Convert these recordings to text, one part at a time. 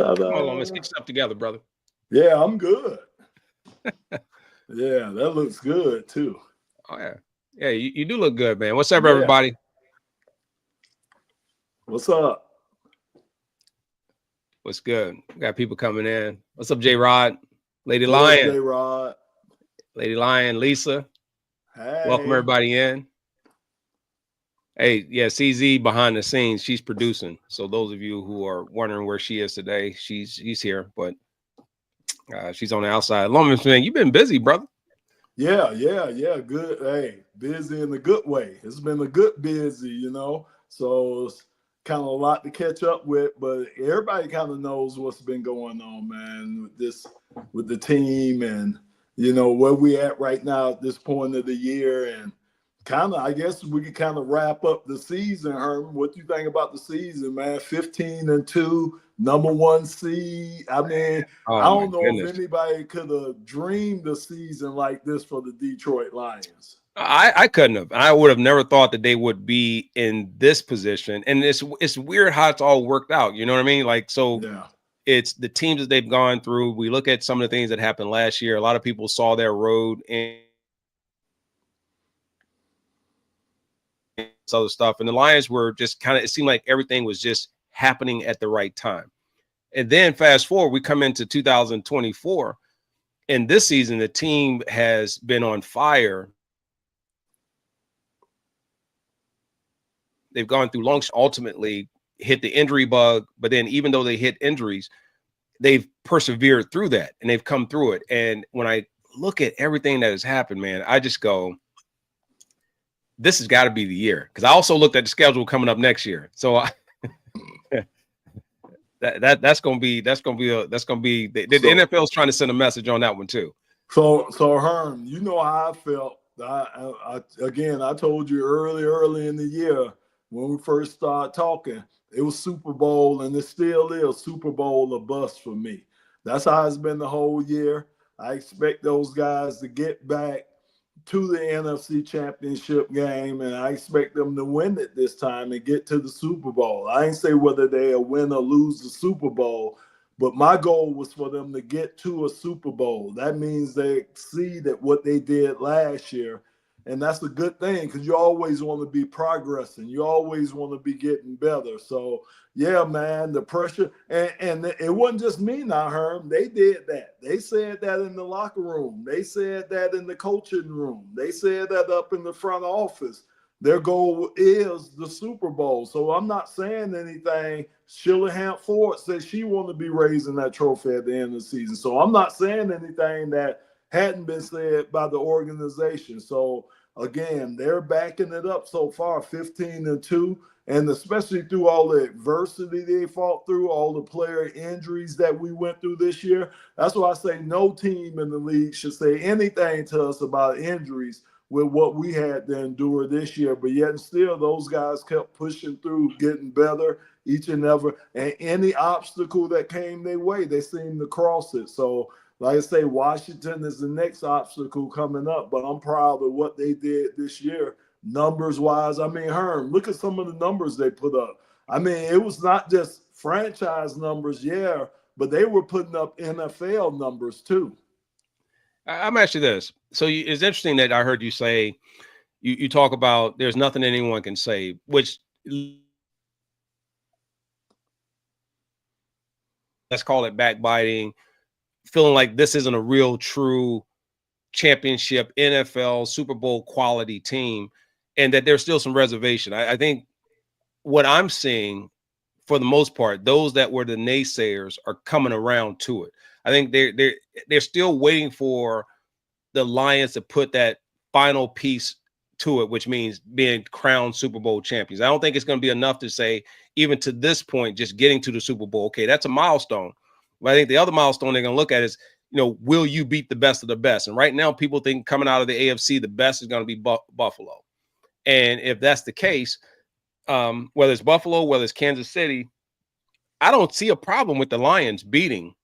Shout Come on, Lomas, out. get yourself together, brother. Yeah, I'm good. Yeah, that looks good too. Oh yeah, yeah, you do look good, man. What's up, Yeah. everybody? What's up? What's good? We got people coming in. What's up, J Rod, Lady What up, Lion, J-Rod? Lady Lion, Lisa. Hey. Welcome everybody in. Hey, yeah, CZ behind the scenes, she's producing. So those of you who are wondering where she is today, she's here, but she's on the outside. Lomas, man, you've been busy, brother. Yeah. Good. Hey, busy in the good way. It's been a good busy, you know. So it's kind of a lot to catch up with, but everybody kind of knows what's been going on, man, with the team and where we at right now at this point of the year. And kind of, I guess we could kind of wrap up the season, Herman. What you think about the season, man? 15-2, number 1 seed. I mean, I don't know if anybody could have dreamed a season like this for the Detroit Lions. I couldn't have. I would have never thought that they would be in this position. And it's weird how it's all worked out. You know what I mean? Like, so yeah. It's the teams that they've gone through. We look at some of the things that happened last year. A lot of people saw their road and other stuff. And the Lions were just kind of, it seemed like everything was just happening at the right time. And then fast forward, we come into 2024. And this season, the team has been on fire. They've gone through long, ultimately hit the injury bug. But then even though they hit injuries, they've persevered through that and they've come through it. And when I look at everything that has happened, man, I just go, this has got to be the year. Because I also looked at the schedule coming up next year. So that's gonna be the NFL's trying to send a message on that one too. So Herm, you know how I felt. I told you early in the year when we first started talking, it was Super Bowl, and it still is Super Bowl or bust for me. That's how it's been the whole year. I expect those guys to get back to the NFC Championship game, and I expect them to win it this time and get to the Super Bowl. I ain't say whether they'll win or lose the Super Bowl, but my goal was for them to get to a Super Bowl. That means they exceeded what they did last year. And that's a good thing because you always want to be progressing. You always want to be getting better. So, yeah, man, the pressure. And it wasn't just me now, Herm. They did that. They said that in the locker room. They said that in the coaching room. They said that up in the front office. Their goal is the Super Bowl. So I'm not saying anything. Shillingham Ford said she wanted to be raising that trophy at the end of the season. So I'm not saying anything that hadn't been said by the organization. So again, they're backing it up so far, 15-2, and especially through all the adversity they fought through, all the player injuries that we went through this year. That's why I say no team in the league should say anything to us about injuries with what we had to endure this year. But yet and still, those guys kept pushing through, getting better each and every, and any obstacle that came their way, they seemed to cross it. So like I say, Washington is the next obstacle coming up, but I'm proud of what they did this year, numbers-wise. I mean, Herm, look at some of the numbers they put up. I mean, it was not just franchise numbers, yeah, but they were putting up NFL numbers too. I'm asking this. So it's interesting that I heard you say, you talk about there's nothing anyone can say, which let's call it backbiting, feeling like this isn't a real, true championship, NFL, Super Bowl quality team, and that there's still some reservation. I think what I'm seeing, for the most part, those that were the naysayers are coming around to it. I think they're still waiting for the Lions to put that final piece to it, which means being crowned Super Bowl champions. I don't think it's going to be enough to say, even to this point, just getting to the Super Bowl. Okay, that's a milestone. But I think the other milestone they're going to look at is, will you beat the best of the best? And right now, people think coming out of the AFC, the best is going to be Buffalo. And if that's the case, whether it's Buffalo, whether it's Kansas City, I don't see a problem with the Lions beating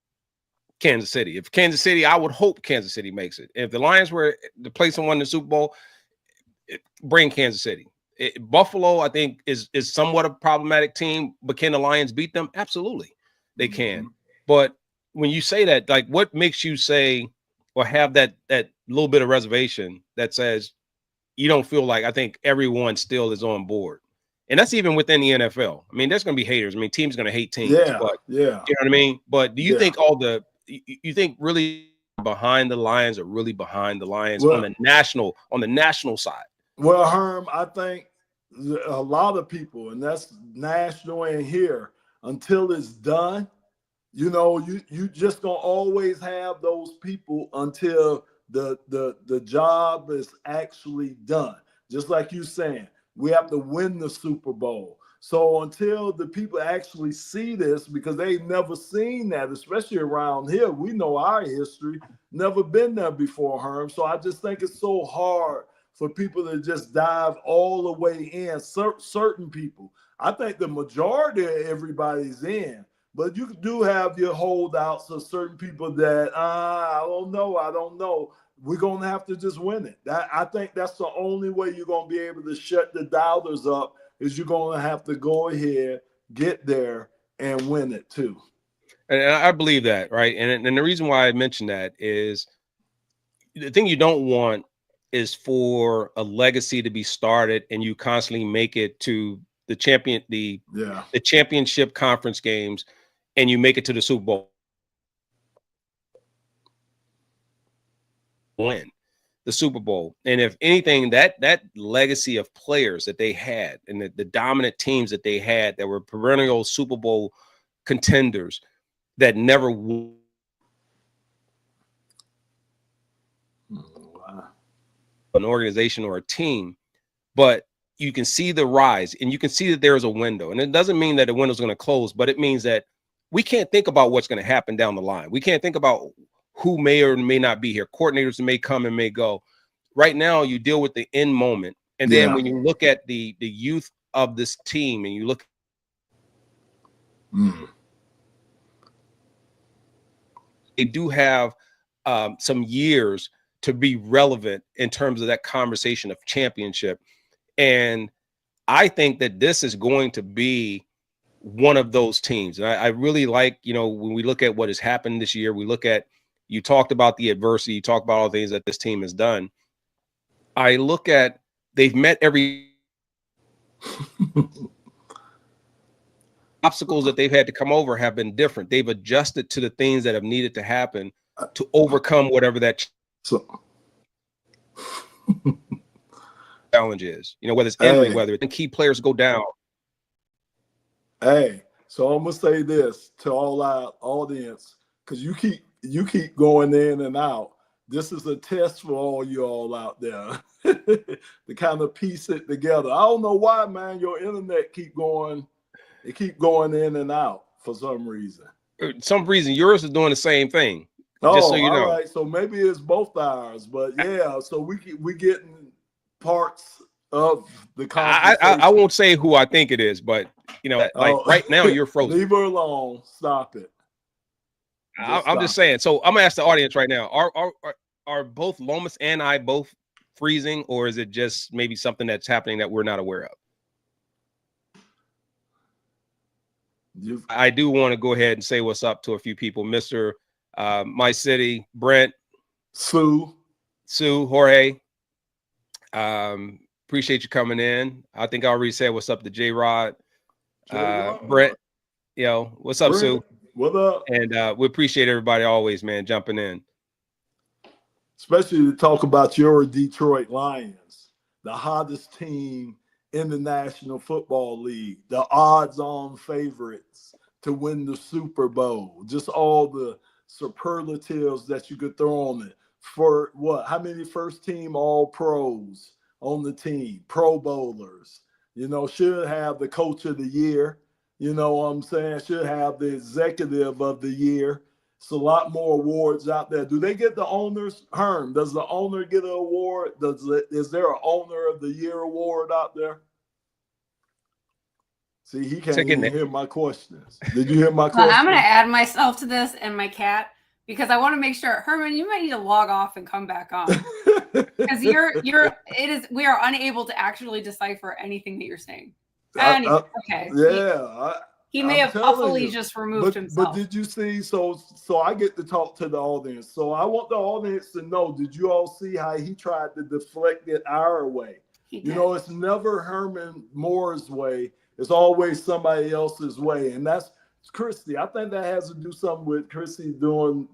Kansas City. If Kansas City, I would hope Kansas City makes it. If the Lions were to play someone in the Super Bowl, bring Kansas City. Buffalo, I think, is somewhat a problematic team, but can the Lions beat them? Absolutely, they can. But when you say that, like, what makes you say or have that little bit of reservation that says you don't feel like, I think everyone still is on board? And that's even within the NFL. I mean, there's going to be haters. I mean, teams going to hate teams, but you know what I mean? But do you think you think really behind the Lions are really behind the Lions on the national side? Well, Herm, I think a lot of people, and that's national and here, until it's done, you know, you just gonna always have those people until the job is actually done. Just like you saying, we have to win the Super Bowl. So until the people actually see this, because they've never seen that, especially around here, we know our history, never been there before, Herm. So I just think it's so hard for people to just dive all the way in. Certain people, I think the majority of everybody's in, but you do have your holdouts of certain people that I don't know. We're gonna have to just win it. I think that's the only way you're gonna be able to shut the doubters up. Is you're gonna have to go ahead, get there, and win it too. And I believe that, right? And the reason why I mentioned that is the thing you don't want is for a legacy to be started and you constantly make it to the championship conference games and you make it to the Super Bowl. Win the Super Bowl. And if anything, that legacy of players that they had and the dominant teams that they had that were perennial Super Bowl contenders that never won an organization or a team, but you can see the rise and you can see that there is a window. And it doesn't mean that the window is going to close, but it means that we can't think about what's going to happen down the line. We can't think about who may or may not be here. Coordinators may come and may go. Right now, you deal with the end moment. And then when you look at the youth of this team and you look, they do have some years to be relevant in terms of that conversation of championship. And I think that this is going to be one of those teams. And I really like, you know, when we look at what has happened this year, we look at, you talked about the adversity, you talked about all the things that this team has done. I look at, they've met every obstacles that they've had to come over have been different. They've adjusted to the things that have needed to happen to overcome whatever that challenge is. You know, whether it's injury, whether it's key players go down. Hey, so I'm gonna say this to all our audience, because you keep going in and out. This is a test for all you all out there to kind of piece it together. I don't know why, man, your internet keep going in and out for some reason. Yours is doing the same thing. Oh, just so you know. All right. So maybe it's both ours, but yeah. So we getting parts of the conversation. I won't say who I think it is, but you know, like right now you're frozen. Leave her alone. Stop it. I'm just saying. So I'm gonna ask the audience right now: Are both Lomas and I both freezing, or is it just maybe something that's happening that we're not aware of? I do want to go ahead and say what's up to a few people, Mr. My City, Brent, Sue, Jorge. Appreciate you coming in. I think I already said what's up to J-Rod. Brent, you know, what's up, Brent, Sue? What up? And we appreciate everybody always, man, jumping in. Especially to talk about your Detroit Lions, the hottest team in the National Football League, the odds-on favorites to win the Super Bowl, just all the superlatives that you could throw on it. For what? How many first-team All-Pros on the team? Pro Bowlers. You know, should have the Coach of the Year. You know what I'm saying? Should have the Executive of the Year. It's a lot more awards out there. Do they get the owners? Herm, does the owner get an award? Is there an Owner of the Year award out there? See, he can't even hear my questions. Did you hear my question? I'm going to add myself to this and my cat because I want to make sure, Herman, you might need to log off and come back on because we are unable to actually decipher anything that you're saying. Okay. Yeah. He may have huffily just removed himself. But did you see? So I get to talk to the audience. So I want the audience to know, did you all see how he tried to deflect it our way? You know, it's never Herman Moore's way. It's always somebody else's way. And that's Christy. I think that has to do something with Christy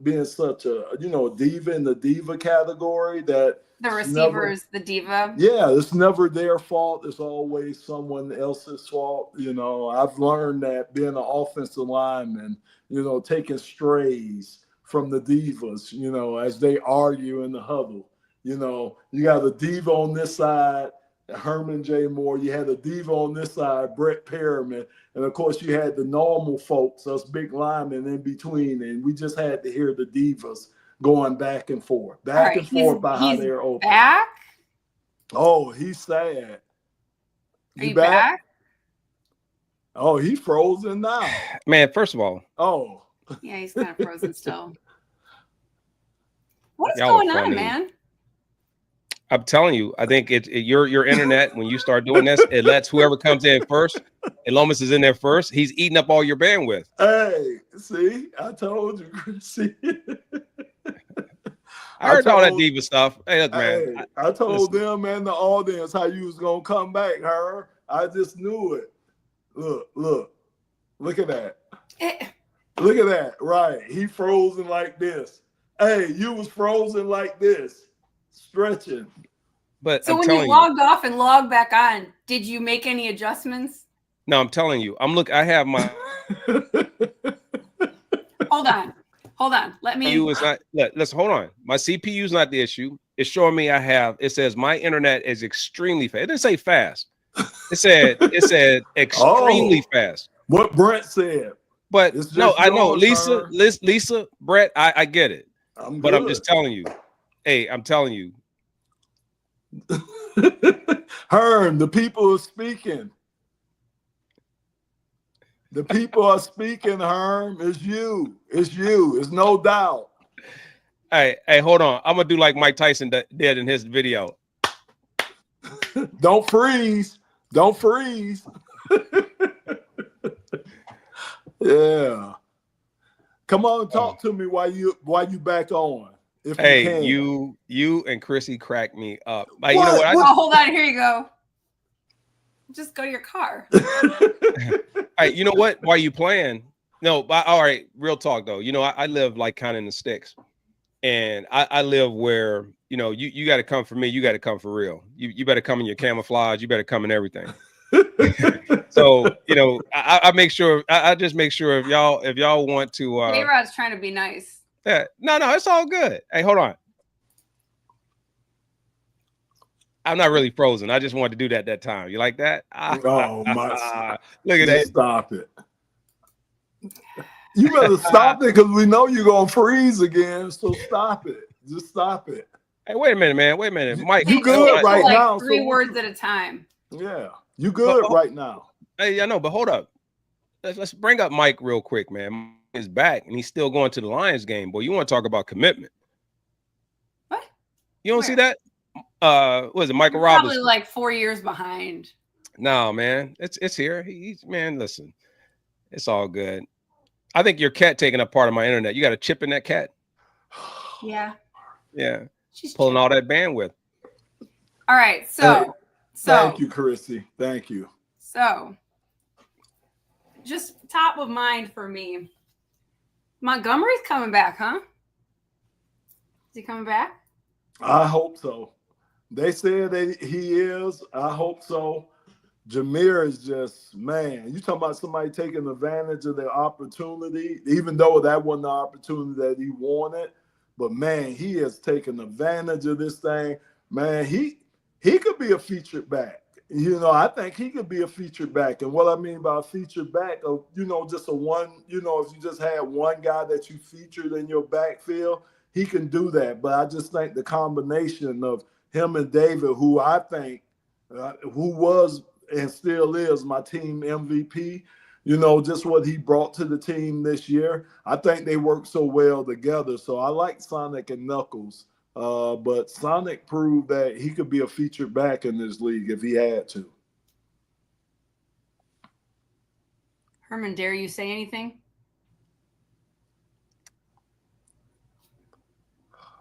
being such a, you know, a diva in the diva category, that the receiver is the diva. Yeah, it's never their fault. It's always someone else's fault. You know, I've learned that being an offensive lineman, you know, taking strays from the divas, you know, as they argue in the huddle. You know, you got a diva on this side, Herman J. Moore. You had a diva on this side, Brett Perriman. And, of course, you had the normal folks, us big linemen in between. And we just had to hear the divas going back and forth and forth about how they're open. Back? Oh, he's sad. Are you back? Oh, he's frozen now. Man, first of all. Oh. Yeah, he's kind of frozen still. What's going on, man? I'm telling you, I think your internet, when you start doing this, it lets whoever comes in first, and Lomas is in there first, he's eating up all your bandwidth. Hey, see, I told you, see. I heard all that diva stuff. Hey, look, man. Hey, I told them and the audience how you was gonna come back, Herm. I just knew it. Look at that. Look at that. Right. He frozen like this. Hey, you was frozen like this, stretching. But so when you logged off and logged back on, did you make any adjustments? No, I'm telling you. I have my. Hold on. Let me. Listen, hold on. My CPU is not the issue. It's showing me it says my internet is extremely fast. It didn't say fast. It said extremely fast. What Brent said. But no, I know Lisa, Brett, I get it. But I'm just telling you. Hey, I'm telling you. Herm, the people are speaking. The people are speaking, Herm. It's you. It's you. It's no doubt. Hey, hold on. I'm gonna do like Mike Tyson did in his video. Don't freeze. Don't freeze. Yeah. Come on, talk to me while you back on. If you and Chrissy crack me up. Like, you know what? Hold on. Here you go. Just go to your car. All right, you know what? While you playing? No, but all right, real talk though. You know, I live like kind of in the sticks. And I live where, you know, you got to come for me. You got to come for real. You better come in your camouflage. You better come in everything. So, you know, I make sure. I just make sure if y'all want to. A-Rod's trying to be nice. Yeah, no, it's all good. Hey, hold on. I'm not really frozen. I just wanted to do that time. You like that? Oh my! Look at that. Stop it. You better stop it because we know you're gonna freeze again. So stop it. Just stop it. Hey, wait a minute, man. Wait a minute, Mike. You good right now? Three words at a time. Yeah, you good right now. Hey, I know, but hold up. Let's bring up Mike real quick, man. Mike is back and he's still going to the Lions game. Boy, you want to talk about commitment? What? You don't see that? What is it, Michael You're Robinson? Probably like 4 years behind. No, man, it's here. He's man. Listen, it's all good. I think your cat taking up part of my internet. You got a chip in that cat? Yeah. Yeah. She's pulling all that bandwidth. All right. So thank you, Chrissy. Thank you. So just top of mind for me. Montgomery's coming back, huh? Is he coming back? I hope so. They said that he is. I hope so. Jameer is just, man, you talking about somebody taking advantage of their opportunity, even though that wasn't the opportunity that he wanted. But, man, he has taken advantage of this thing. Man, he could be a featured back. You know, I think he could be a featured back. And what I mean by a featured back, you know, just a one, you know, if you just had one guy that you featured in your backfield, he can do that. But I just think the combination of him and David, who I think, who was and still is my team MVP, you know, just what he brought to the team this year. I think they work so well together. So I like Sonic and Knuckles. But Sonic proved that he could be a featured back in this league if he had to. Herman, dare you say anything?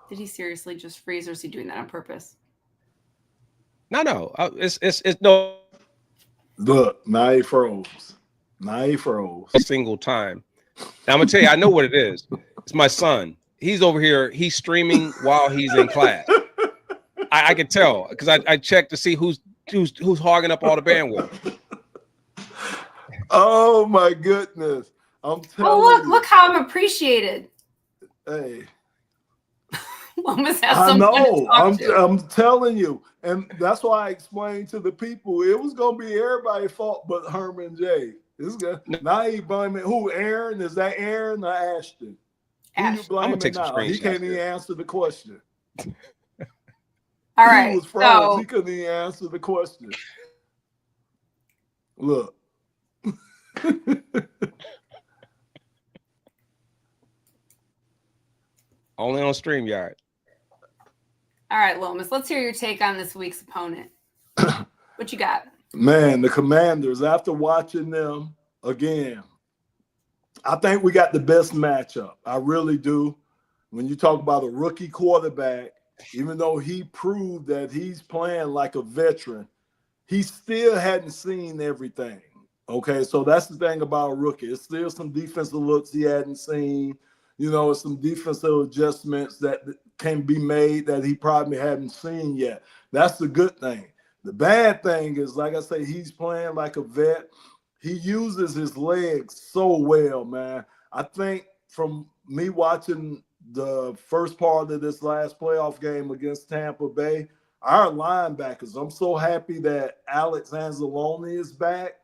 Did he seriously just freeze, or is he doing that on purpose? No. It's no. Look, now he froze. A single time. Now I'm gonna tell you, I know what it is. It's my son. He's over here. He's streaming while he's in class. I can tell because I checked to see who's hogging up all the bandwidth. Oh my goodness! I'm telling you. Look how I'm appreciated. Hey, Lomas has I know. I'm telling you, and that's why I explained to the people it was gonna be everybody's fault but Herman J. This guy now he blaming who? Aaron? Is that Aaron or Ashton? Who you blaming now? He can't even answer the question. All right. He was froze. He couldn't even answer the question. Look. Only on StreamYard. All right, Lomas, let's hear your take on this week's opponent. What you got? Man, the Commanders, after watching them again, I think we got the best matchup. I really do. When you talk about a rookie quarterback, even though he proved that he's playing like a veteran, he still hadn't seen everything. Okay, so that's the thing about a rookie. It's still some defensive looks he hadn't seen. You know, some defensive adjustments that can be made that he probably hadn't seen yet. That's the good thing. The bad thing is, like I say, he's playing like a vet. He uses his legs so well, man. I think from me watching the first part of this last playoff game against Tampa Bay, our linebackers, I'm so happy that Alex Anzalone is back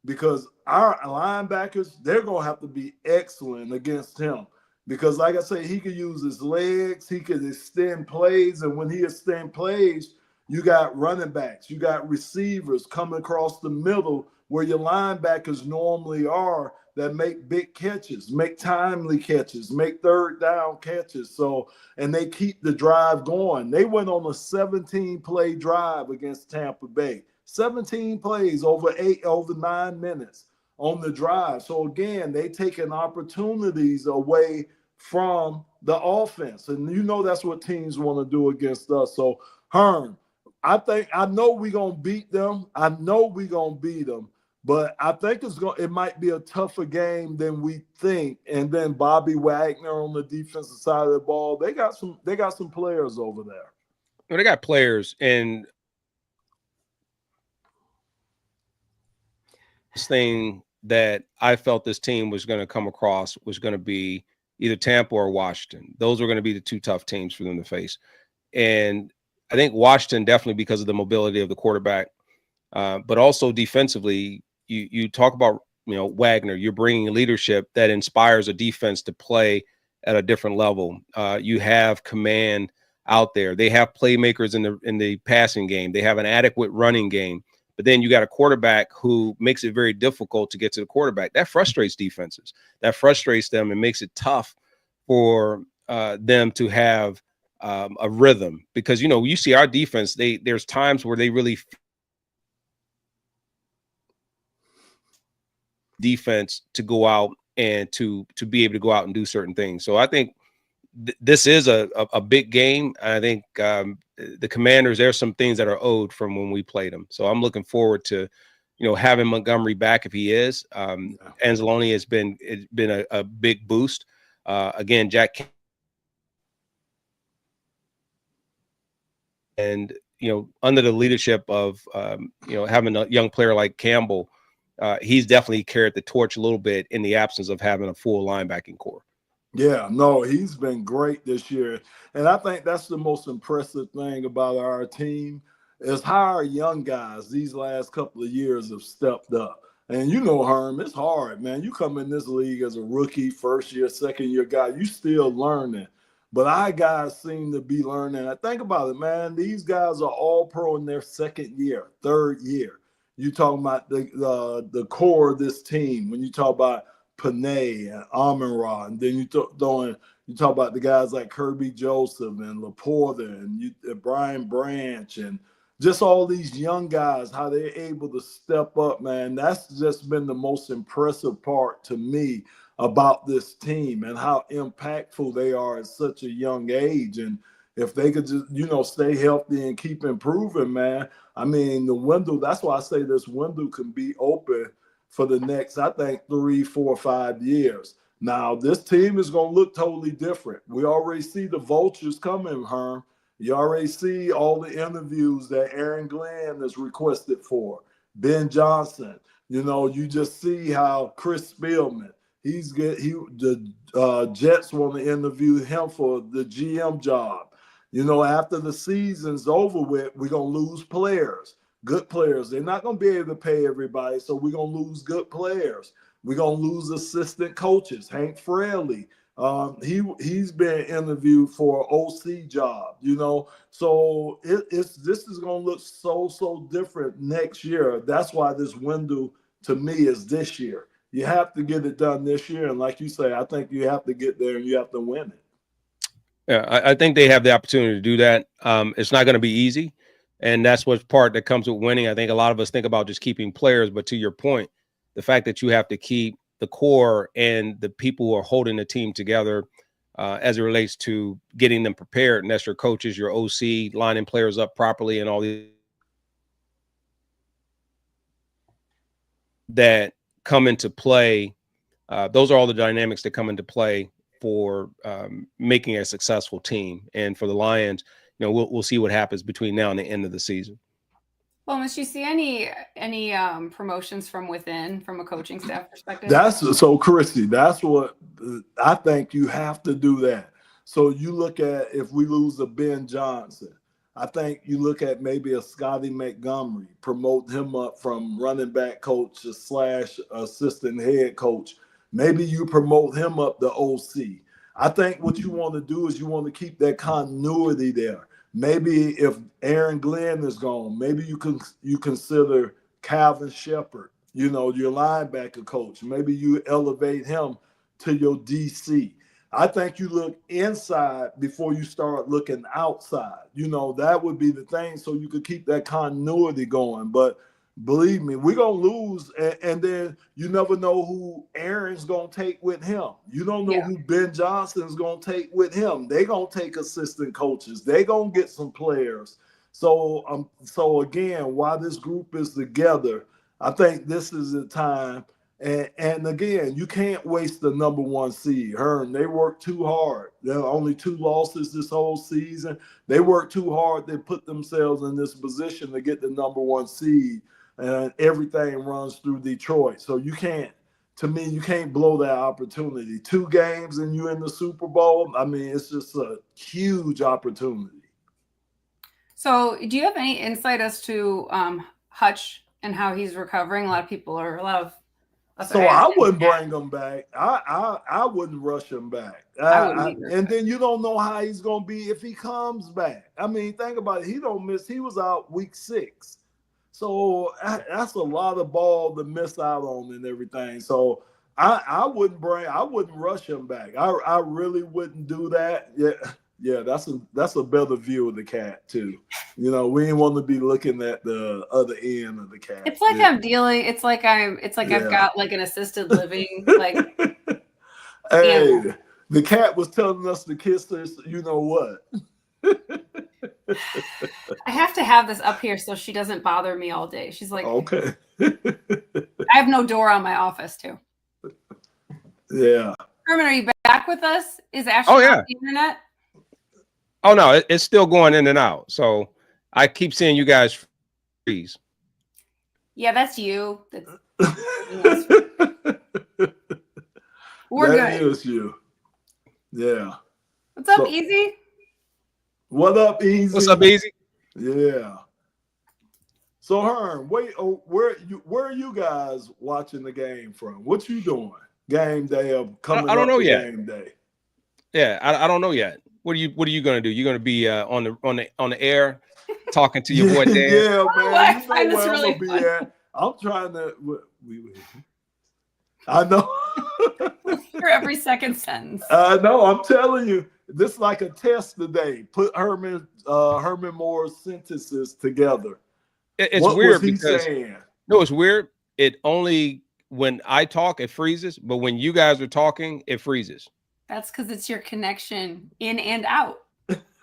because our linebackers, they're going to have to be excellent against him. Because, like I say, he could use his legs, he could extend plays, and when he extend plays, you got running backs, you got receivers coming across the middle where your linebackers normally are that make big catches, make timely catches, make third down catches. So, and they keep the drive going. They went on a 17-play drive against Tampa Bay. 17 plays over 9 minutes on the drive. So again, they taking opportunities away from the offense. And you know that's what teams want to do against us. So Herm, I know we're gonna beat them. I know we're gonna beat them, but I think it might be a tougher game than we think. And then Bobby Wagner on the defensive side of the ball, they got some players over there. Well, they got players, and this thing that I felt this team was going to come across was going to be either Tampa or Washington. Those were going to be the two tough teams for them to face. And I think Washington definitely because of the mobility of the quarterback, but also defensively, you talk about, Wagner, you're bringing leadership that inspires a defense to play at a different level. You have command out there. They have playmakers in the passing game. They have an adequate running game. But then you got a quarterback who makes it very difficult to get to the quarterback. That frustrates defenses. That frustrates them and makes it tough for them to have a rhythm. Because, you see our defense, there's times where they really defense to go out and to be able to go out and do certain things. So I think this is a big game. I think the Commanders, there's some things that are owed from when we played them. So I'm looking forward to, having Montgomery back if he is. Anzalone has been a big boost. Again, Jack and under the leadership of having a young player like Campbell, he's definitely carried the torch a little bit in the absence of having a full linebacking core. Yeah, no, he's been great this year. And I think that's the most impressive thing about our team is how our young guys these last couple of years have stepped up. And Herm, it's hard, man. You come in this league as a rookie, first year, second year guy, you still learning. But our guys seem to be learning. I think about it, man. These guys are all pro in their second year, third year. You talking about the core of this team. When you talk about Panay and Amon-Ra, and then you talk about the guys like Kirby Joseph and Laporta and Brian Branch and just all these young guys, how they're able to step up, man. That's just been the most impressive part to me about this team and how impactful they are at such a young age. And if they could just, stay healthy and keep improving, man, I mean, the window, that's why I say this window can be open for the next, I think, 3, 4, 5 years. Now, this team is going to look totally different. We already see the vultures coming, Herm. You already see all the interviews that Aaron Glenn is requested for. Ben Johnson, you just see how Chris Spielman, the Jets want to interview him for the GM job. After the season's over with, we're going to lose players, good players. They're not going to be able to pay everybody, so we're going to lose good players. We're going to lose assistant coaches. Hank Fraley, he's been interviewed for an OC job, So this is going to look so different next year. That's why this window to me is this year. You have to get it done this year. And like you say, I think you have to get there and you have to win it. Yeah, I think they have the opportunity to do that. It's not going to be easy. And that's what's part that comes with winning. I think a lot of us think about just keeping players. But to your point, the fact that you have to keep the core and the people who are holding the team together as it relates to getting them prepared. And that's your coaches, your OC, lining players up properly and all these that come into play. Those are all the dynamics that come into play for making a successful team. And for the Lions, we'll see what happens between now and the end of the season. Well, must you see any promotions from within, from a coaching staff perspective? So, Christy, that's what I think you have to do that. So you look at, if we lose a Ben Johnson, I think you look at maybe a Scotty Montgomery, promote him up from running back coach / assistant head coach. Maybe you promote him up to OC. I think what you want to do is you want to keep that continuity there. Maybe if Aaron Glenn is gone, maybe you consider Calvin Shepard, your linebacker coach. Maybe you elevate him to your DC. I think you look inside before you start looking outside. That would be the thing, so you could keep that continuity going. But believe me, we're going to lose, and then you never know who Aaron's going to take with him. You don't know who Ben Johnson's going to take with him. They're going to take assistant coaches. They're going to get some players. So again, while this group is together, I think this is the time. And again, you can't waste the number 1 seed. Herm, they worked too hard. There are only 2 losses this whole season. They worked too hard. They put themselves in this position to get the number 1 seed. And everything runs through Detroit. So you can't blow that opportunity. 2 games and you're in the Super Bowl. I mean, it's just a huge opportunity. So do you have any insight as to Hutch and how he's recovering? A lot of So I wouldn't bring him back. I wouldn't rush him back. And then you don't know how he's going to be if he comes back. I mean, think about it. He was out week 6. So that's a lot of ball to miss out on and everything. So I wouldn't rush him back. I really wouldn't do that. Yeah, that's a better view of the cat too. We didn't want to be looking at the other end of the cat. It's like I'm dealing. It's like I've got like an assisted living. Like, hey, the cat was telling us to kiss this. You know what? I have to have this up here so she doesn't bother me all day. She's like, okay. I have no door on my office too. Yeah. Herman, are you back with us? Is Ashley on the internet? Oh no, it's still going in and out. So I keep seeing you guys freeze. Yeah, that's you. We're good. That is you. Yeah. What's up, Easy? What up, Easy? What's up, Easy? Yeah. So Herm, where are you guys watching the game from? What you doing? Game day of coming. I don't know yet. Game day. Yeah, I don't know yet. What are you gonna do? You're gonna be on the air talking to your boy Dan? Yeah, man. I find this really fun. I'm trying to. I know. For every second sentence. I know. I'm telling you, this is like a test today. Put Herman Moore's sentences together. It's what weird was he because saying? no, it's weird. It only when I talk it freezes, but when you guys are talking, it freezes. That's because it's your connection in and out.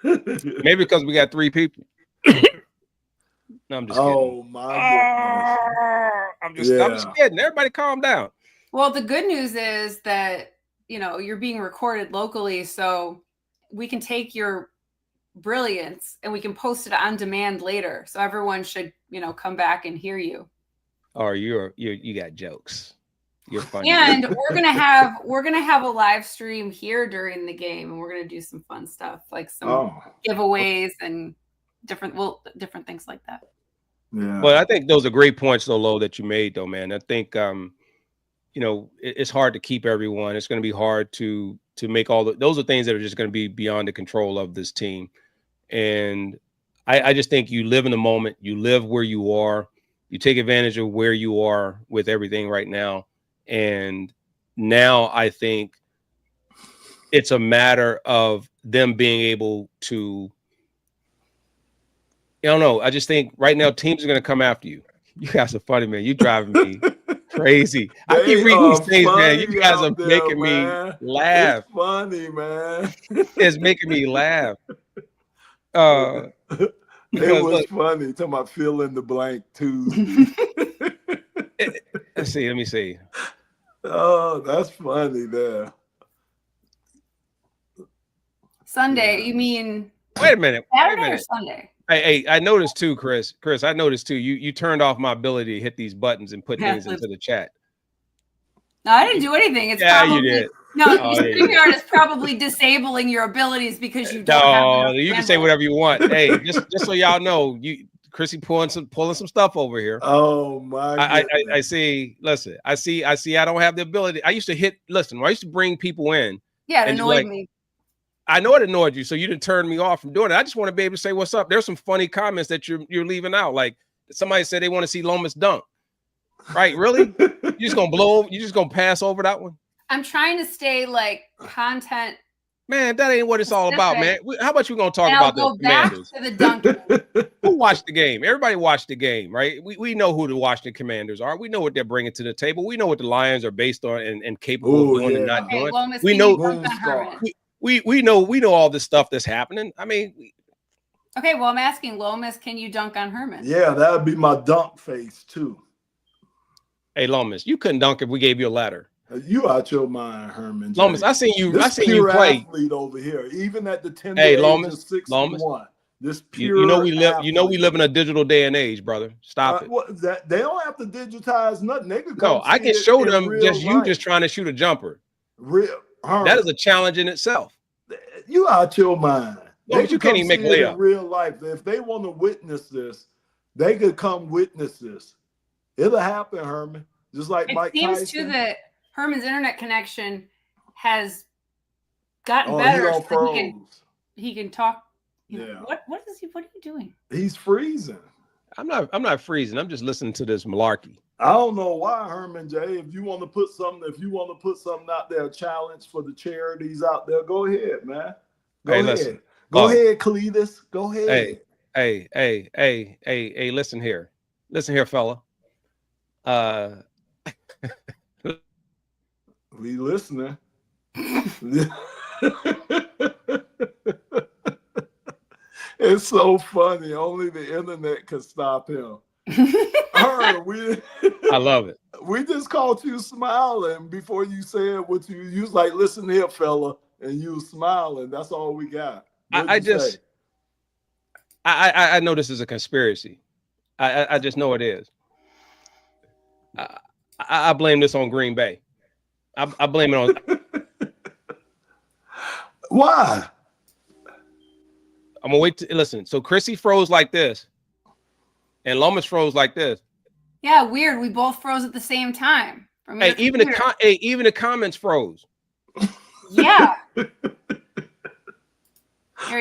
Maybe because we got 3 people. No, I'm just kidding. Oh my goodness. I'm just kidding. Everybody calm down. Well, the good news is that, you know, you're being recorded locally, so we can take your brilliance and we can post it on demand later. So everyone should, you know, come back and hear you. Or you got jokes. You're funny. And we're gonna have a live stream here during the game, and we're gonna do some fun stuff like some giveaways and different things like that. Yeah. But I think those are great points, though, Lo, that you made, though, man. I think you know, it's hard to keep everyone. It's going to be hard to make all those are things that are just going to be beyond the control of this team. And I just think you live in the moment. You live where you are. You take advantage of where you are with everything right now. And now I think it's a matter of them being able to, I don't know. I just think right now teams are going to come after you. You guys are funny, man. You driving me crazy. I keep reading these things, man. You guys are making me laugh. It's funny, man. It's making me laugh. It was funny. Talking about fill in the blank too. Let me see. Oh, that's funny there. Sunday, you mean? Wait a minute. Saturday or Sunday? Hey, I noticed too, Chris. I noticed too. You turned off my ability to hit these buttons and put things into the chat. No, I didn't do anything. It's yeah, probably, you did. No, StreamYard is probably disabling your abilities because you don't have you can say whatever you want. Hey, just so y'all know, Chrissy pulling some stuff over here. Oh my! I see. Listen, I see. I don't have the ability. I used to hit. Listen, when I used to bring people in. Yeah, it annoyed me. I know it annoyed you, so you didn't turn me off from doing it. I just want to be able to say what's up. There's some funny comments that you're leaving out. Like somebody said they want to see Lomas dunk. Right? Really? You just gonna blow over? You just gonna pass over that one? I'm trying to stay like content. Man, that ain't what it's all about, man. How about you gonna talk about the Commanders? To the dunk. Who watched the game? Everybody watched the game, right? We know who the Washington Commanders are. We know what they're bringing to the table. We know what the Lions are based on and capable of doing and not doing. Lomas, we know. We know all this stuff that's happening. I mean, okay. Well, I'm asking Lomas, can you dunk on Herman? Yeah, that would be my dunk face too. Hey, Lomas, you couldn't dunk if we gave you a ladder. You out your mind, Herman. Lomas, I seen you. I seen you play. Athlete over here, even at the 10 hey, age Lomas, of 61. Lomas, this pure. You know we live. You know we live in a digital day and age, brother. Stop it. What, they don't have to digitize nothing. They can no, I can show them just you just trying to shoot a jumper. That is a challenge in itself. You out your mind. No, you can't even make it in real life. If they want to witness this, they could come witness this. It'll happen, Herman. Just like Mike Tyson. It seems too that Herman's internet connection has gotten better. So he can talk. Yeah. What are you doing? He's freezing. I'm not freezing. I'm just listening to this malarkey. I don't know why, Herman J. If you want to put something out there, a challenge for the charities out there, go ahead, man. Go ahead. Go ahead, Cletus. Go ahead. Hey, listen here, fella. We listening. It's so funny. Only the internet could stop him. I love it. We just caught you smiling before you said what you was like, listen here, fella, and you was smiling. That's all we got. I know this is a conspiracy. I just know it is. I blame this on Green Bay. I blame it on. Why? I'm gonna wait to listen. So Chrissy froze like this, and Lomas froze like this. Yeah, weird. We both froze at the same time. Hey, even the comments froze. Yeah. There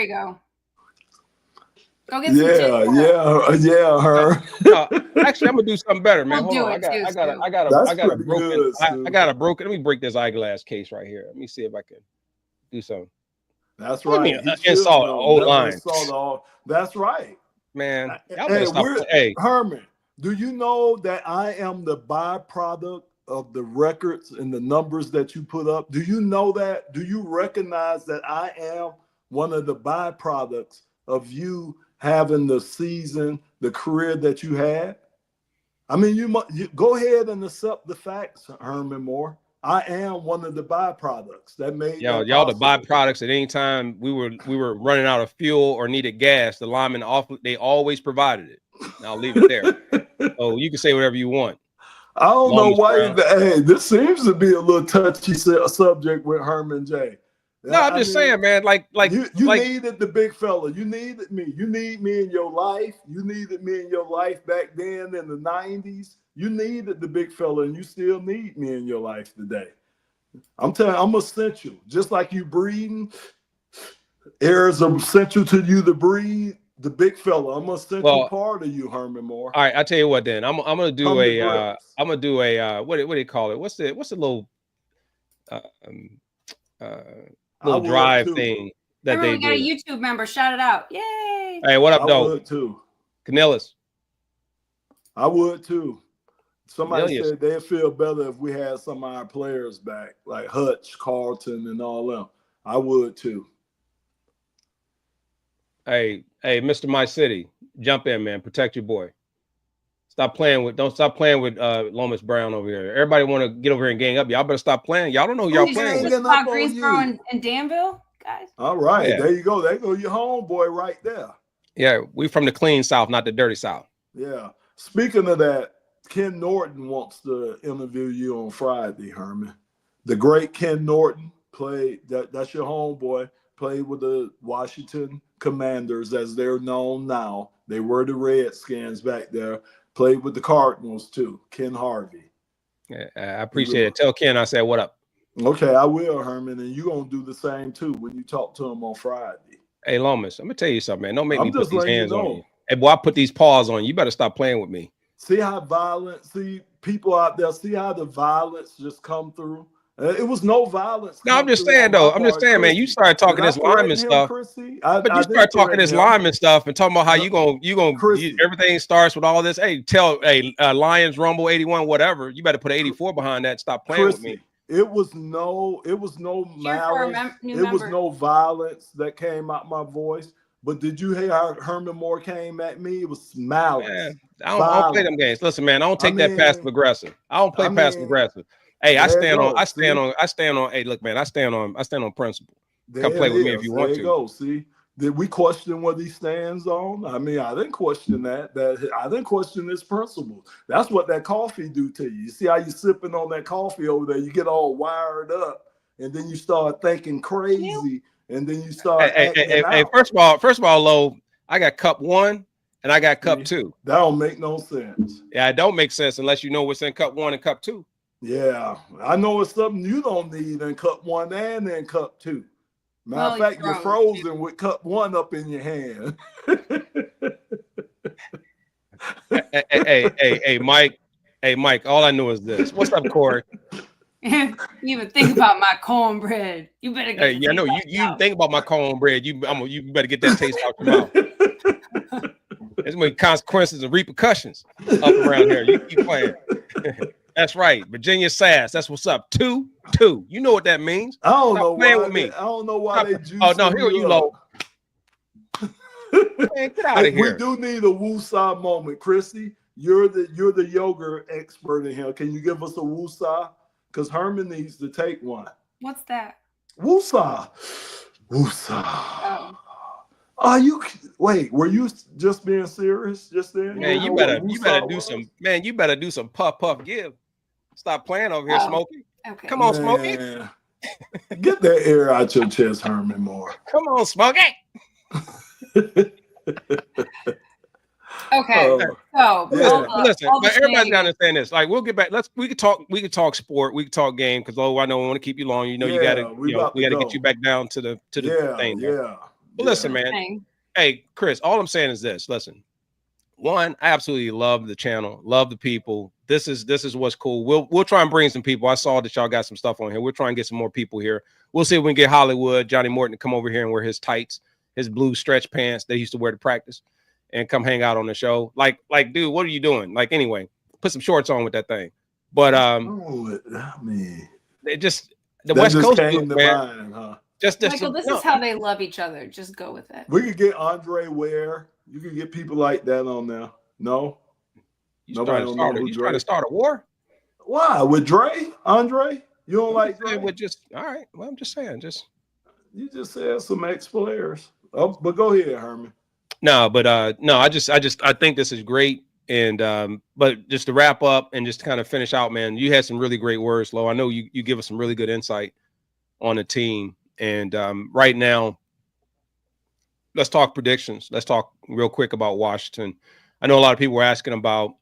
you go. Go get some yeah, her. Actually, I'm gonna do something better, man. Hold on. I got a broken. Let me break this eyeglass case right here. Let me see if I can do something. That's What do you right. mean, He should insult know. old Never line? insult all. That's right. Man, y'all Hey, better stop. Hey, Herman, do you know that I am the byproduct of the records and the numbers that you put up? Do you know that? Do you recognize that I am one of the byproducts of you having the season, the career that you had? I mean, you go ahead and accept the facts, Herman Moore. I am one of the byproducts that made y'all that the possible. byproducts. At any time we were running out of fuel or needed gas, the linemen they always provided it. And I'll leave it there. Oh, you can say whatever you want. I don't know Lomas why. Brown. Hey, this seems to be a little touchy subject with Herman J. No, I'm just saying, man. Like you needed the big fella. You needed me. You need me in your life. You needed me in your life back then in the 90s. You needed the big fella, and you still need me in your life today. I'm telling you, I'm essential. Just like you breathing, air is essential to you to breathe. The big fella, I'm an essential part of you, Herman Moore. All right, I'll tell you what. Then I'm gonna do what do you call it? What's the little little drive thing that they we got a YouTube member. Shout it out. Yay. Hey, what up, though? I would too. Canellis. I would too. Somebody said they'd feel better if we had some of our players back, like Hutch, Carlton, and all them. I would too. Hey, Mr. My City, jump in, man. Protect your boy. Don't stop playing with Lomas Brown over here. Everybody want to get over here and gang up. Y'all better stop playing. Y'all don't know who y'all playing with. Greensboro and Danville, guys. All right, there you go. There go your homeboy right there. Yeah, we from the clean South, not the dirty South. Yeah. Speaking of that, Ken Norton wants to interview you on Friday, Herman. The great Ken Norton played. That's your homeboy. Played with the Washington Commanders, as they're known now. They were the Redskins back there. Played with the Cardinals too. Ken Harvey. Yeah, I appreciate it. Tell Ken I said what up. Okay, I will, Herman, and you're gonna do the same too when you talk to him on Friday. Hey, Lomas, I'm gonna tell you something, man. Don't make me put these hands on you. Hey, boy, I put these paws on you. You better stop playing with me. See how violent, people out there, see how the violence just come through? It was no violence. No, I'm just saying, though. I'm just saying, man, you started talking this lineman stuff. But you start talking this lineman stuff and talking about how you gonna everything starts with all this. Hey, Lions Rumble 81, whatever. You better put an 84 behind that. Stop playing with me. It was no malice. It was no violence that came out my voice. But did you hear how Herman Moore came at me? It was malice. Man, I don't play them games. Listen, man, I don't take that passive aggressive. I don't play passive aggressive. Hey, I stand on. Hey, look, man, I stand on principle. Come play with me if you want to. Go. See, did we question what he stands on? I mean, I didn't question that. I didn't question his principles. That's what that coffee do to you. You see how you sipping on that coffee over there? You get all wired up, and then you start thinking crazy, and then you start. Hey, first of all, Lo, I got cup 1 and I got cup 2. That don't make no sense. Yeah, it don't make sense unless you know what's in cup 1 and cup 2. Yeah, I know it's something you don't need in cup 1 and in cup 2. Matter of fact, you're frozen with cup 1 up in your hand. hey, Mike. Hey, Mike. All I know is this. What's up, Corey? You even think about my cornbread. You better get. Hey, yeah, no, you think about my cornbread. You better get that taste out your mouth. There's many consequences and repercussions up around here. You keep playing. That's right. Virginia sass. That's what's up. 2-2. You know what that means. I don't know why with me. I don't know why they juice. Oh no, here you low. Man, get out of here. We do need a woosah moment, Chrissy. You're the yoga expert in here. Can you give us a woosah? Because Herman needs to take one. What's that? Woosah. Woosah. Were you just being serious just then? Man, you better do some puff give. Stop playing over here, Smokey. Okay. Come on, Smokey. Get that air out your chest, Herman Moore. Come on, Smokey. Okay. Listen, but everybody's gotta understand this. Like, we'll get back. We could talk sport, we could talk game, because I know I want to keep you long. You know, we gotta get you back down to the thing. Yeah. But listen, man. Hey, Chris, all I'm saying is this. Listen, one, I absolutely love the channel, love the people. This is what's cool. We'll try and bring some people. I saw that y'all got some stuff on here. We'll try and get some more people here. We'll see if we can get Hollywood, Johnny Morton, to come over here and wear his tights, his blue stretch pants that he used to wear to practice, and come hang out on the show. Like, dude, what are you doing? Like, anyway, put some shorts on with that thing. But I mean, it just the that West just Coast came dude, to man. mind, huh? Michael, this is how they love each other. Just go with it. We could get Andre Ware. You could get people like that on there. No, nobody don't know who you Dre. trying to start a war? Why with Dre? Andre? You don't like Dre? With just all right. Well, I'm just saying, you just said some ex-players. Oh, but go ahead, Herman. No, but no, I think this is great. And but just to wrap up and just kind of finish out, man, you had some really great words, Lo. I know you give us some really good insight on the team. And right now, let's talk predictions. Let's talk real quick about Washington. I know a lot of people were asking about,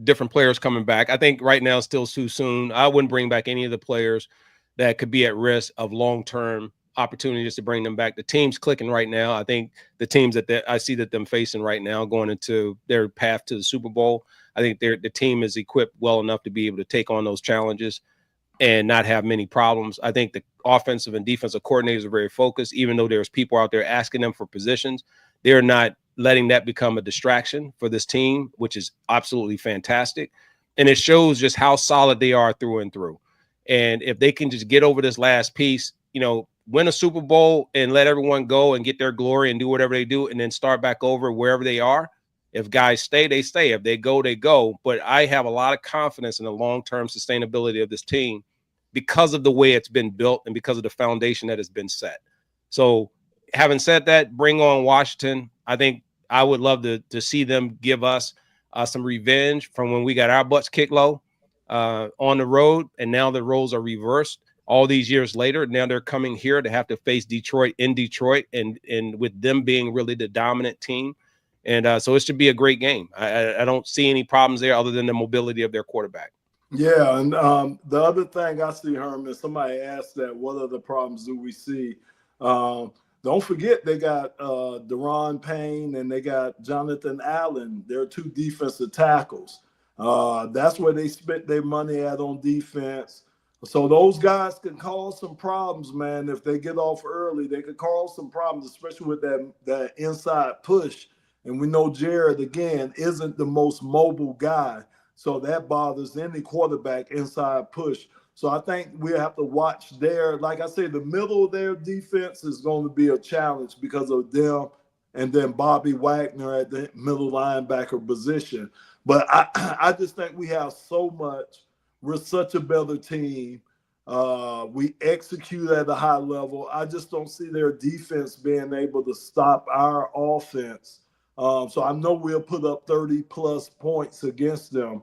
different players coming back. I think right now it's still too soon. I wouldn't bring back any of the players that could be at risk of long-term opportunities to bring them back. The team's clicking right now. I think the teams that I see that them facing right now going into their path to the Super Bowl, I think the team is equipped well enough to be able to take on those challenges and not have many problems. I think the offensive and defensive coordinators are very focused, even though there's people out there asking them for positions. They're not letting that become a distraction for this team, which is absolutely fantastic. And it shows just how solid they are through and through. And if they can just get over this last piece, win a Super Bowl and let everyone go and get their glory and do whatever they do and then start back over wherever they are. If guys stay, they stay. If they go, they go. But I have a lot of confidence in the long-term sustainability of this team because of the way it's been built and because of the foundation that has been set. So having said that, bring on Washington. I think I would love to see them give us some revenge from when we got our butts kicked low on the road. And now the roles are reversed all these years later. Now they're coming here to have to face Detroit in Detroit and with them being really the dominant team. And so it should be a great game. I don't see any problems there other than the mobility of their quarterback. Yeah, and the other thing I see, Herman, somebody asked that, what other problems do we see? Don't forget they got Deron Payne and they got Jonathan Allen. They're two defensive tackles. That's where they spent their money at on defense. So those guys can cause some problems, man. If they get off early, they could cause some problems, especially with that inside push. And we know Jared, again, isn't the most mobile guy. So that bothers any quarterback inside push. So I think we have to watch there. Like I said, the middle of their defense is going to be a challenge because of them and then Bobby Wagner at the middle linebacker position. But I just think we have so much. We're such a better team. We execute at a high level. I just don't see their defense being able to stop our offense. So I know we'll put up 30-plus points against them.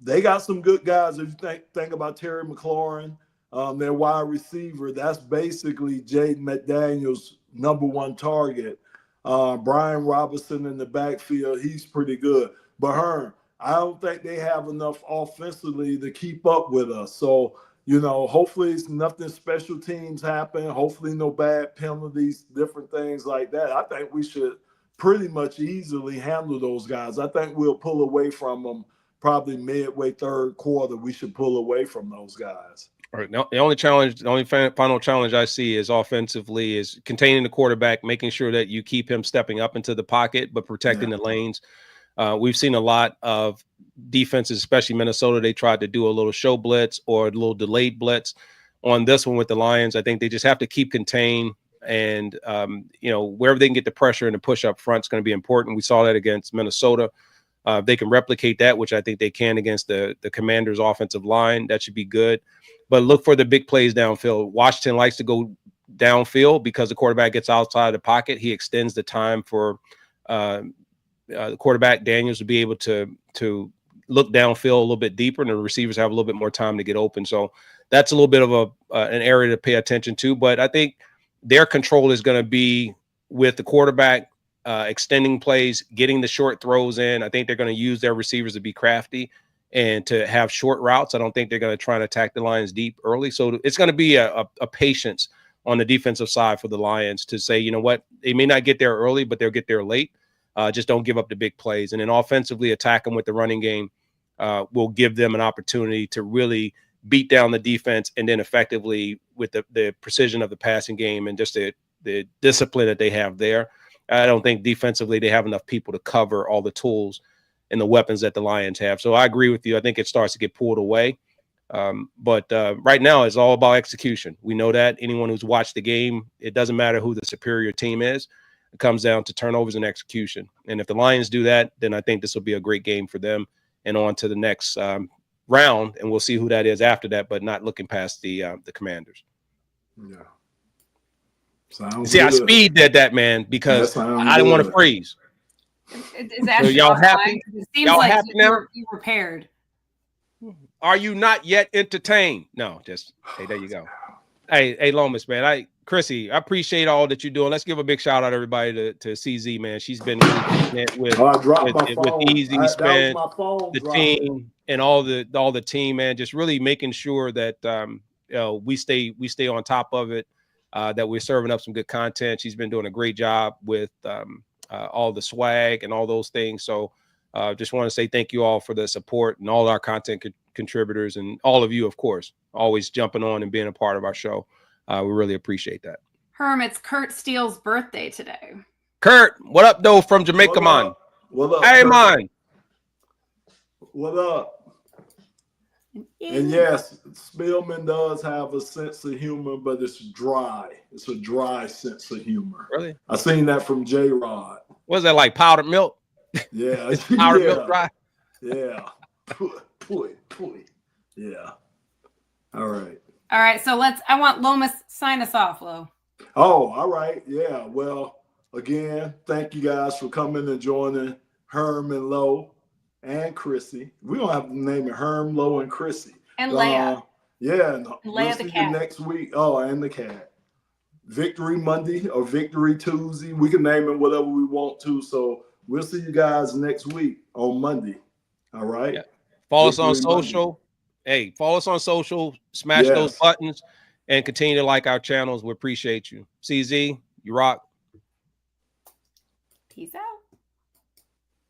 They got some good guys. If you think about Terry McLaurin, their wide receiver, that's basically Jaden McDaniels' number one target. Brian Robinson in the backfield, he's pretty good. But Herm, I don't think they have enough offensively to keep up with us. So, hopefully nothing special teams happen. Hopefully no bad penalties, different things like that. I think we should pretty much easily handle those guys. I think we'll pull away from them probably midway third quarter. We should pull away from those guys. All right. Now, the only final challenge I see is offensively is containing the quarterback, making sure that you keep him stepping up into the pocket, but protecting the lanes. We've seen a lot of defenses, especially Minnesota. They tried to do a little show blitz or a little delayed blitz. On this one with the Lions, I think they just have to keep contained. And, wherever they can get the pressure and the push up front is going to be important. We saw that against Minnesota. They can replicate that, which I think they can against the Commanders' offensive line. That should be good. But look for the big plays downfield. Washington likes to go downfield because the quarterback gets outside the pocket. He extends the time for the quarterback, Daniels, to be able to look downfield a little bit deeper, and the receivers have a little bit more time to get open. So that's a little bit of an area to pay attention to. But I think their control is going to be with the quarterback extending plays, getting the short throws in. I think they're going to use their receivers to be crafty and to have short routes. I don't think they're going to try and attack the Lions deep early. So it's going to be a patience on the defensive side for the Lions to say, you know what, they may not get there early, but they'll get there late. Just don't give up the big plays. And then offensively attack them with the running game will give them an opportunity to really beat down the defense, and then effectively with the precision of the passing game and just the discipline that they have there. I don't think defensively they have enough people to cover all the tools and the weapons that the Lions have. So I agree with you. I think it starts to get pulled away. But right now it's all about execution. We know that. Anyone who's watched the game, it doesn't matter who the superior team is. It comes down to turnovers and execution. And if the Lions do that, then I think this will be a great game for them and on to the next round. And we'll see who that is after that, but not looking past the Commanders. Yeah. See, I speed that, man, because I didn't want to freeze. Is that so y'all happy? It seems y'all like happy now? You prepared. Are you not yet entertained? No, just hey, there you go. Hey, Lomas, man. Chrissy, I appreciate all that you're doing. Let's give a big shout out everybody to CZ, man. She's been really with Easy Spend, the team, and all the team, man. Just really making sure that we stay on top of it. That we're serving up some good content. She's been doing a great job with all the swag and all those things. So just want to say thank you all for the support and all our content contributors and all of you, of course, always jumping on and being a part of our show. We really appreciate that. Herm, it's Kurt Steele's birthday today. Kurt, what up, though, from Jamaica, man? What up? Hey, man. What up? And yes, Spillman does have a sense of humor, but it's dry. It's a dry sense of humor. Really? I seen that from J-Rod. Was that like powdered milk? Yeah. Powdered milk dry? Yeah. Puy. Yeah. All right. All right. So I want Lomas sign us off, Lo. Oh, all right. Yeah. Well, again, thank you guys for coming and joining Herm and Lo and Chrissy. We're going to have to name it Herm, Lo, and Chrissy. And Leia. Yeah. And Leia the cat. Next week. Oh, and the cat. Victory Monday or Victory Tuesday. We can name it whatever we want to. So we'll see you guys next week on Monday. All right. Yeah. Follow us on social. Monday. Hey, follow us on social. Smash those buttons and continue to like our channels. We appreciate you. CZ, you rock. Peace out.